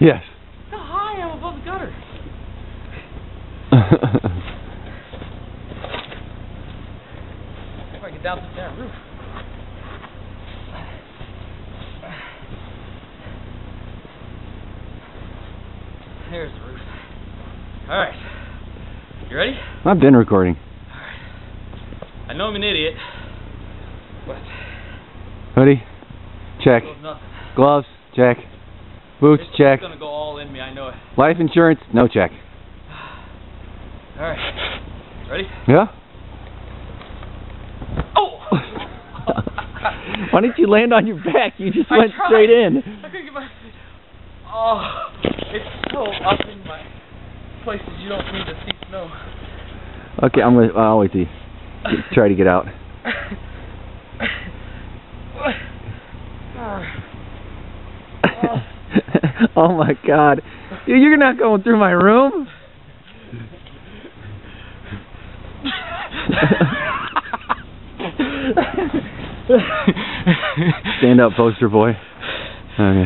Yes. Look how high I am above the gutter. If I get down to the damn roof. There's the roof. Alright. You ready? I've been recording. Alright. I know I'm an idiot, but Hoodie? Check. nothing. Gloves? Check. Boots? It's check. gonna go all in me, I know it. Life insurance? No check. Alright. Ready? Yeah? Oh! Why didn't you land on your back? You just I went tried. straight in. I couldn't get my... Oh, it's so up in my places you don't need to see snow. Okay, I'll wait till you try to get out. Oh my God. Dude, you're not going through my room? Stand up, poster boy. Okay.